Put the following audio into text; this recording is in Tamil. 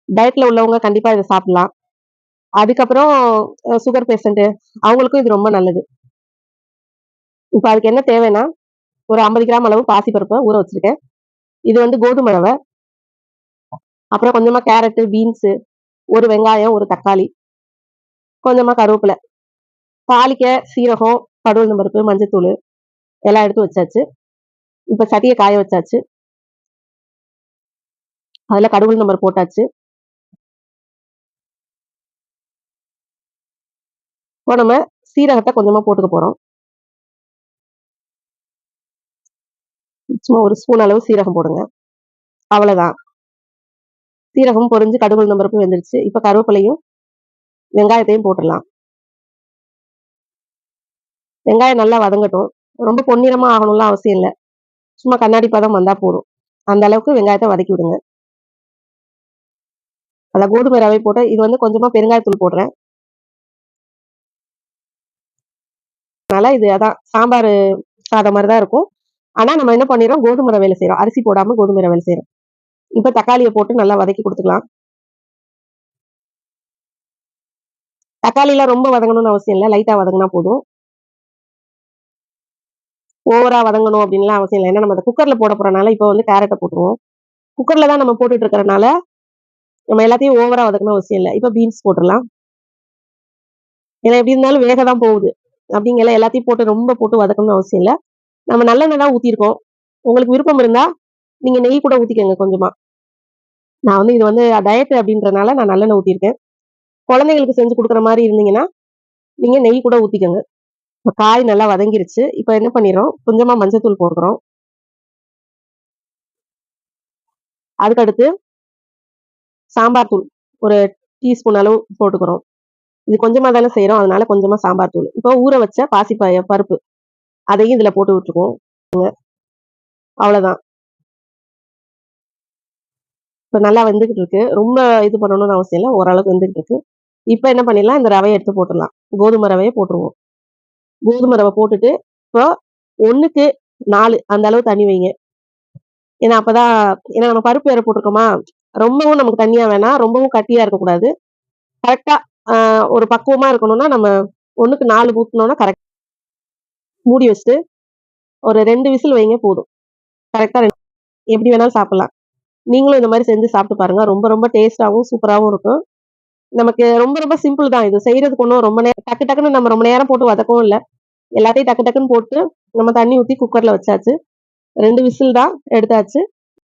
டயட்ல உள்ளவங்க கண்டிப்பா இதை சாப்பிடலாம். அதுக்கப்புறம் சுகர் பேஷண்ட் அவங்களுக்கும் இது ரொம்ப நல்லது. இப்ப அதுக்கு என்ன தேவைன்னா, ஒரு 50 கிராம் அளவு பாசிப்பருப்பை ஊற வச்சிருக்கேன். இது வந்து கோதுமை ரவை. அப்புறம் கொஞ்சமா கேரட்டு, பீன்ஸு, ஒரு வெங்காயம், ஒரு தக்காளி, கொஞ்சமா கருவேப்பிலை, தாளிக்க சீரகம், கடுகு பருப்பு, மஞ்சத்தூள் எல்லாம் எடுத்து வச்சாச்சு. இப்ப சட்டியை காய வச்சாச்சு. அதுல கடுகு நம்பர் போட்டாச்சு. இப்போ நம்ம சீரகத்தை கொஞ்சமா போட்டுக்க போறோம். சும்மா ஒரு ஸ்பூன் அளவு சீரகம் போடுங்க. அவ்வளவுதான். சீரகம் பொரிஞ்சு கடுகு நம்பருக்கும் வெந்துருச்சு. இப்ப கருவேப்பிலையும் வெங்காயத்தையும் போட்டுடலாம். வெங்காயம் நல்லா வதங்கட்டும். ரொம்ப பொன்னிறமா ஆகணும்லாம் அவசியம் இல்லை. சும்மா கண்ணாடி பதம் வந்தா போதும். அந்த அளவுக்கு வெங்காயத்தை வதக்கி விடுங்க. அத கோதுமை ரவை போட்டு இது வந்து கொஞ்சமா பெருங்காயத்தூள் போடுறேன். அதனால இது அதான் சாம்பார் சாதம் மாதிரி தான் இருக்கும். ஆனா நம்ம என்ன பண்ணிடுறோம், கோதுமை ரவையில செய்யறோம். அரிசி போடாம கோதுமை ரவையில செய்யறோம். இப்ப தக்காளியை போட்டு நல்லா வதக்கி கொடுத்துக்கலாம். தக்காளி எல்லாம் ரொம்ப வதங்கணும்னு அவசியம் இல்லை. லைட்டா வதங்கினா போதும். ஓவரா வதங்கணும் அப்படின்லாம் அவசியம் இல்லை. ஏன்னா நம்ம அந்த குக்கர்ல போட போறனால இப்ப வந்து கேரட்டை போட்டுருவோம். குக்கர்ல தான் நம்ம போட்டுட்டு இருக்கிறனால நம்ம எல்லாத்தையும் ஓவரா வதக்கணும் அவசியம் இல்லை. இப்ப பீன்ஸ் போட்டுடலாம். ஏன்னா எப்படி இருந்தாலும் வேக தான் போகுது. அப்படிங்கல எல்லாத்தையும் போட்டு ரொம்ப போட்டு வதக்கணும்னு அவசியம் இல்லை. நம்ம நல்லெண்ணெய் தான் ஊத்திருக்கோம். உங்களுக்கு விருப்பம் இருந்தா நீங்க நெய் கூட ஊத்திக்கங்க கொஞ்சமா. நான் வந்து இது வந்து டயட் அப்படின்றனால நான் நல்லெண்ணெய் ஊத்திருக்கேன். குழந்தைங்களுக்கு செஞ்சு கொடுக்குற மாதிரி இருந்தீங்கன்னா நீங்க நெய் கூட ஊத்திக்கங்க. இப்ப காய் நல்லா வதங்கிருச்சு. இப்ப என்ன பண்ணிடுறோம், கொஞ்சமா மஞ்சத்தூள் போடுறோம். அதுக்கடுத்து சாம்பார் தூள் ஒரு டீஸ்பூன் அளவு போட்டுக்கிறோம். இது கொஞ்சமா தானே செய்யறோம், அதனால கொஞ்சமா சாம்பார் தூள். இப்போ ஊற வச்ச பருப்பு அதையும் இதுல போட்டு விட்டுருக்கோம். அவ்வளவுதான். இப்ப நல்லா வெந்துகிட்டு இருக்கு. ரொம்ப இது பண்ணணும்னு அவசியம் இல்லை. ஓரளவுக்கு வெந்துகிட்டு இருக்கு. இப்ப என்ன பண்ணிடலாம், இந்த ரவையை எடுத்து போட்டுடலாம். கோதுமை ரவையை போட்டுருவோம். கோதுமை ரவை போட்டுட்டு இப்போ 1க்கு 4 அந்த அளவு தண்ணி வைங்க. ஏன்னா அப்பதான் ஏன்னா நம்ம பருப்பு வேற போட்டிருக்கோமா, ரொம்பவும் நமக்கு தண்ணியா வேணாம், ரொம்பவும் கட்டியா இருக்கக்கூடாது. கரெக்டா ஒரு பக்குவமா இருக்கணும்னா நம்ம 1க்கு 4 ஊத்தணும்னா கரெக்ட். மூடி வச்சுட்டு ஒரு 2 விசில் வைங்க போதும். கரெக்டா எப்படி வேணாலும் சாப்பிடலாம். நீங்களும் இந்த மாதிரி செஞ்சு சாப்பிட்டு பாருங்க. ரொம்ப ரொம்ப டேஸ்டாவும் சூப்பராகவும் இருக்கும். நமக்கு ரொம்ப ரொம்ப சிம்பிள் தான். இது செய்யறதுக்கு ஒன்றும் ரொம்ப நேரம் டக்கு டக்குன்னு நம்ம ரொம்ப நேரம் போட்டு வதக்கவும் இல்லை. எல்லாத்தையும் டக்கு டக்குன்னு போட்டு நம்ம தண்ணி ஊத்தி குக்கர்ல வச்சாச்சு. 2 விசில் தான் எடுத்தாச்சு.